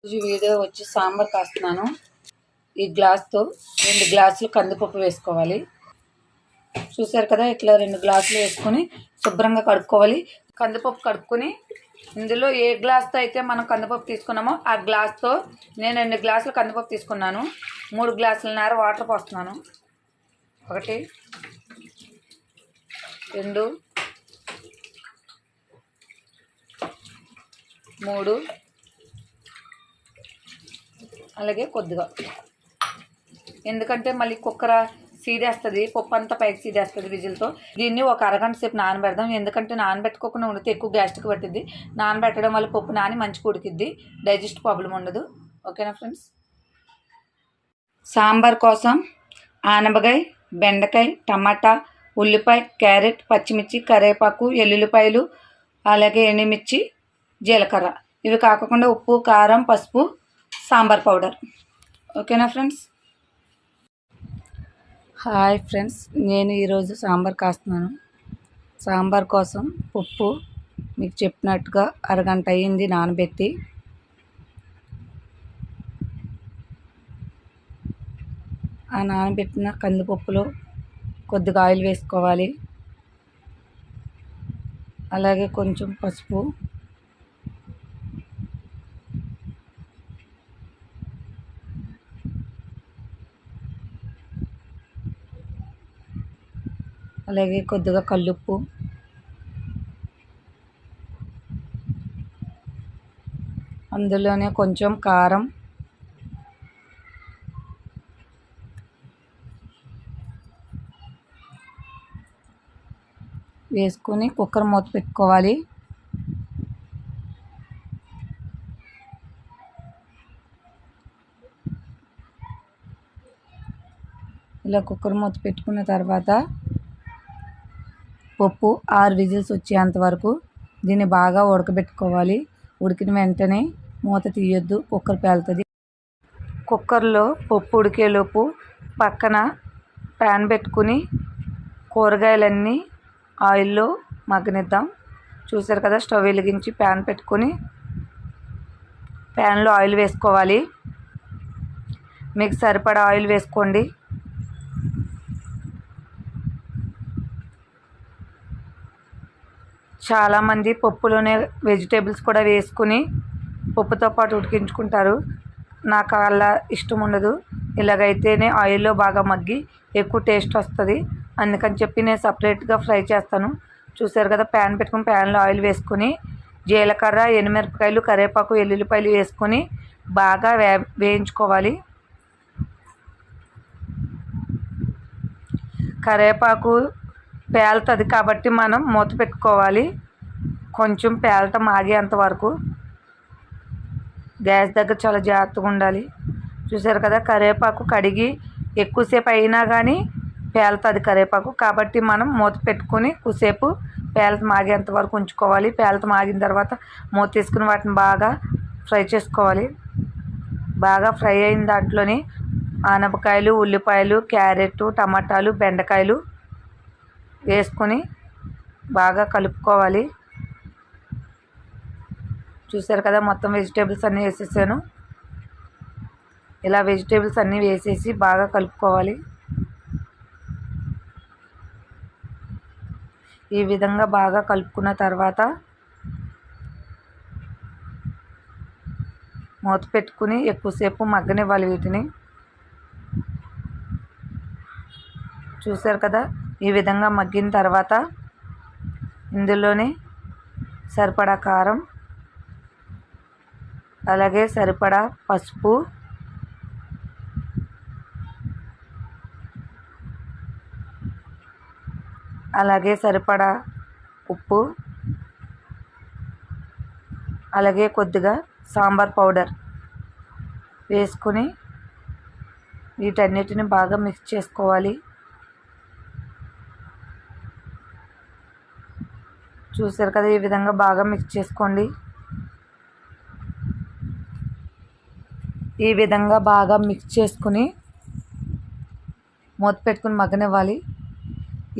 ఈ వీడియో వచ్చి సాంబార్ కాస్తున్నాను. ఈ గ్లాస్తో 2 గ్లాసులు కందిపప్పు వేసుకోవాలి. చూసారు కదా, ఇట్లా 2 గ్లాసులు వేసుకొని శుభ్రంగా కడుక్కోవాలి. కందిపప్పు కడుక్కొని ఇందులో ఏ గ్లాస్తో అయితే మనం కందిపప్పు తీసుకున్నామో ఆ గ్లాస్తో నేను 2 గ్లాసులు కందిపప్పు తీసుకున్నాను. 3 గ్లాసులన్నర వాటర్ పోస్తున్నాను. 1 2 3 అలాగే కొద్దిగా, ఎందుకంటే మళ్ళీ కుక్కర సీదేస్తుంది, పప్పు అంతా పైకి సీదేస్తుంది విజిల్తో. దీన్ని ఒక అరగంట సేపు నానబెడదాం. ఎందుకంటే నానబెట్టుకోకుండా ఉండితే ఎక్కువ గ్యాస్ట్రిక్ పట్టిద్ది. నానబెట్టడం వల్ల పప్పు నాని మంచిగా ఉడికిద్ది, డైజెస్ట్ ప్రాబ్లం ఉండదు. ఓకేనా ఫ్రెండ్స్? సాంబార్ కోసం ఆనపకాయ, బెండకాయ, టమాటా, ఉల్లిపాయ, క్యారెట్, పచ్చిమిర్చి, కరివేపాకు, ఎల్లుల్లిపాయలు, అలాగే ఎండుమిర్చి, జీలకర్ర, ఇవి కాకుండా ఉప్పు, కారం, పసుపు, సాంబార్ పౌడర్. ఓకేనా ఫ్రెండ్స్? హాయ్ ఫ్రెండ్స్, నేను ఈరోజు సాంబార్ కాస్తున్నాను. సాంబార్ కోసం పప్పు మీకు చెప్పినట్టుగా అరగంట అయ్యింది నానబెట్టి. ఆ నానబెట్టిన కందిపప్పులో కొద్దిగా ఆయిల్ వేసుకోవాలి. అలాగే కొంచెం పసుపు, అలాగే కొద్దిగా కల్లుప్పు, అందులోనే కొంచెం కారం, వేసుకొని కుక్కర్ మూత పెట్టుకోవాలి. ఇలా కుక్కర్ మూత పెట్టుకున్న తర్వాత పప్పు 6 విజిల్స్ వచ్చేంత వరకు దీన్ని బాగా ఉడకబెట్టుకోవాలి. ఉడికిన వెంటనే మూత తీయొద్దు, కుక్కర్ పేలుతుంది. కుక్కర్లో పప్పు ఉడికేలోపు పక్కన ప్యాన్ పెట్టుకుని కూరగాయలన్నీ ఆయిల్లో మగ్గనిద్దాం. చూసారు కదా, స్టవ్ వెలిగించి ప్యాన్ పెట్టుకుని ప్యాన్లో ఆయిల్ వేసుకోవాలి. మీకు సరిపడా ఆయిల్ వేసుకోండి. చాలామంది పప్పులోనే వెజిటేబుల్స్ కూడా వేసుకుని పప్పుతో పాటు ఉడికించుకుంటారు. నాకు అలా ఇష్టం ఉండదు. ఇలాగైతేనే ఆయిల్లో బాగా మగ్గి ఎక్కువ టేస్ట్ వస్తుంది. అందుకని చెప్పి నేను సపరేట్గా ఫ్రై చేస్తాను. చూసారు కదా, ప్యాన్ పెట్టుకుని ప్యాన్లో ఆయిల్ వేసుకొని జీలకర్ర, ఎండుమిరపకాయలు, కరివేపాకు, ఎల్లుల్లిపాయలు వేసుకొని బాగా వేయించుకోవాలి. కరివేపాకు పేలుతుంది కాబట్టి మనం మూత పెట్టుకోవాలి. కొంచెం పేలటం ఆగేంత వరకు గ్యాస్ దగ్గర చాలా జాగ్రత్తగా ఉండాలి. చూసారు కదా, కరివేపాకు కడిగి ఎక్కువసేపు అయినా కానీ పేలుతుంది కరివేపాకు, కాబట్టి మనం మూత పెట్టుకుని కొద్దిసేపు పేలతం ఆగేంత వరకు ఉంచుకోవాలి. పేలతం ఆగిన తర్వాత మూత తీసుకుని వాటిని బాగా ఫ్రై చేసుకోవాలి. బాగా ఫ్రై అయిన దాంట్లోని ఆనపకాయలు, ఉల్లిపాయలు, క్యారెట్, టమాటాలు, బెండకాయలు వేసుకొని బాగా కలుపుకోవాలి. చూసారు కదా, మొత్తం వెజిటేబుల్స్ అన్నీ వేసేసాను. ఇలా వెజిటేబుల్స్ అన్నీ వేసేసి బాగా కలుపుకోవాలి. ఈ విధంగా బాగా కలుపుకున్న తర్వాత మూత పెట్టుకుని ఎక్కువసేపు మగ్గనివ్వాలి వీటిని. చూసారు కదా, ఈ విధంగా మగ్గిన తర్వాత ఇందులోనే సరిపడా కారం, అలాగే సరిపడా పసుపు, అలాగే సరిపడా ఉప్పు, అలాగే కొద్దిగా సాంబార్ పౌడర్ వేసుకొని వీటన్నిటిని బాగా మిక్స్ చేసుకోవాలి. చూసారు కదా, ఈ విధంగా బాగా మిక్స్ చేసుకోండి. ఈ విధంగా బాగా మిక్స్ చేసుకుని మూత పెట్టుకుని మగ్గనివ్వాలి.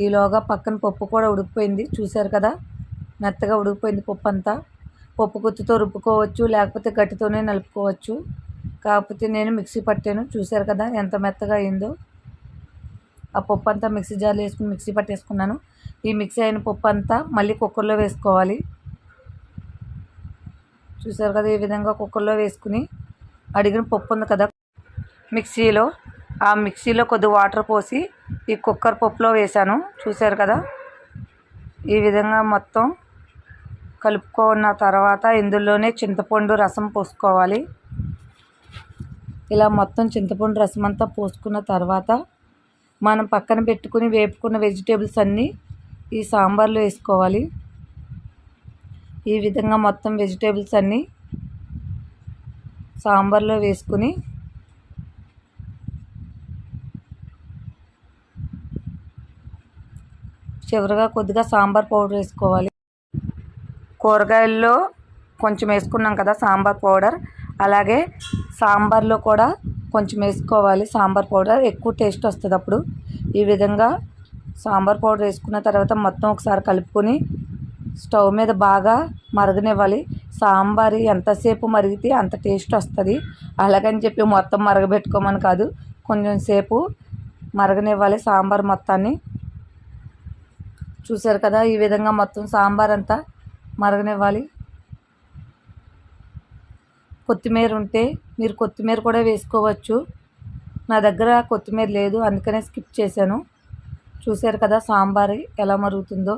ఈలోగా పక్కన పప్పు కూడా ఉడికిపోయింది. చూసారు కదా, మెత్తగా ఉడికిపోయింది పప్పు అంతా. పప్పు గుత్తితో రుబ్బుకోవచ్చు, లేకపోతే గట్టితోనే నలుపుకోవచ్చు. కాకపోతే నేను మిక్సీ పట్టాను. చూశారు కదా ఎంత మెత్తగా అయిందో. ఆ పప్పు అంతా మిక్సీ జార్లో వేసుకుని మిక్సీ పట్టేసుకున్నాను. ఈ మిక్సీ అయిన పప్పు అంతా మళ్ళీ కుక్కర్లో వేసుకోవాలి. చూశారు కదా ఈ విధంగా కుక్కర్లో వేసుకుని అడిగిన పప్పు ఉంది కదా మిక్సీలో, ఆ మిక్సీలో కొద్ది వాటర్ పోసి ఈ కుక్కర్ పప్పులో వేసాను. చూశారు కదా ఈ విధంగా మొత్తం కలుపుకున్న తర్వాత ఇందులోనే చింతపండు రసం పోసుకోవాలి. ఇలా మొత్తం చింతపండు రసం అంతా పోసుకున్న తర్వాత మనం పక్కన పెట్టుకుని వేపుకున్న వెజిటేబుల్స్ అన్నీ ఈ సాంబార్లో వేసుకోవాలి. ఈ విధంగా మొత్తం వెజిటేబుల్స్ అన్నీ సాంబార్లో వేసుకుని చివరిగా కొద్దిగా సాంబార్ పౌడర్ వేసుకోవాలి. కూరగాయల్లో కొంచెం వేసుకున్నాం కదా సాంబార్ పౌడర్, అలాగే సాంబార్లో కూడా కొంచెం వేసుకోవాలి. సాంబార్ పౌడర్ ఎక్కువ టేస్ట్ వస్తుంది అప్పుడు. ఈ విధంగా సాంబార్ పౌడర్ వేసుకున్న తర్వాత మొత్తం ఒకసారి కలుపుకొని స్టవ్ మీద బాగా మరగనివ్వాలి. సాంబార్ ఎంతసేపు మరిగితే అంత టేస్ట్ వస్తుంది. అలాగని చెప్పి మొత్తం మరగబెట్టుకోమని కాదు, కొంచెం సేపు మరగనివ్వాలి సాంబార్ మొత్తాన్ని. చూశారు కదా ఈ విధంగా మొత్తం సాంబార్ అంతా మరగనివ్వాలి. కొత్తిమీర ఉంటే మీరు కొత్తిమీర కూడా వేసుకోవచ్చు. నా దగ్గర కొత్తిమీర లేదు, అందుకనే స్కిప్ చేశాను. చూశారు కదా సాంబార్ ఎలా మరుగుతుందో.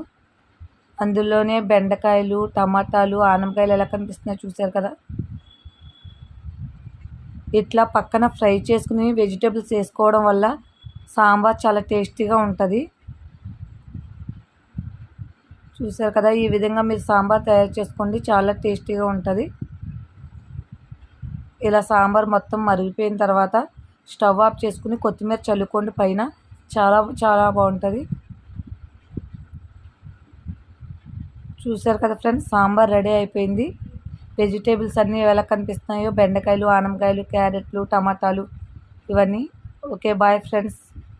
అందులోనే బెండకాయలు, టమాటాలు, ఆనపకాయలు ఎలా కనిపిస్తున్నాయో చూశారు కదా. ఇట్లా పక్కన ఫ్రై చేసుకుని వెజిటేబుల్స్ వేసుకోవడం వల్ల సాంబార్ చాలా టేస్టీగా ఉంటుంది. చూశారు కదా ఈ విధంగా మీరు సాంబార్ తయారు చేసుకోండి, చాలా టేస్టీగా ఉంటుంది. ఇలా సాంబార్ మొత్తం మరిగిపోయిన తర్వాత స్టవ్ ఆఫ్ చేసుకుని కొత్తిమీర చల్లుకోండి పైన, చాలా చాలా బాగుంటుంది. చూశారు కదా ఫ్రెండ్స్ సాంబార్ రెడీ అయిపోయింది. వెజిటేబుల్స్ అన్నీ ఎలా కనిపిస్తున్నాయో, బెండకాయలు, ఆనపకాయలు, క్యారెట్లు, టమాటాలు ఇవన్నీ. Okay bye friends.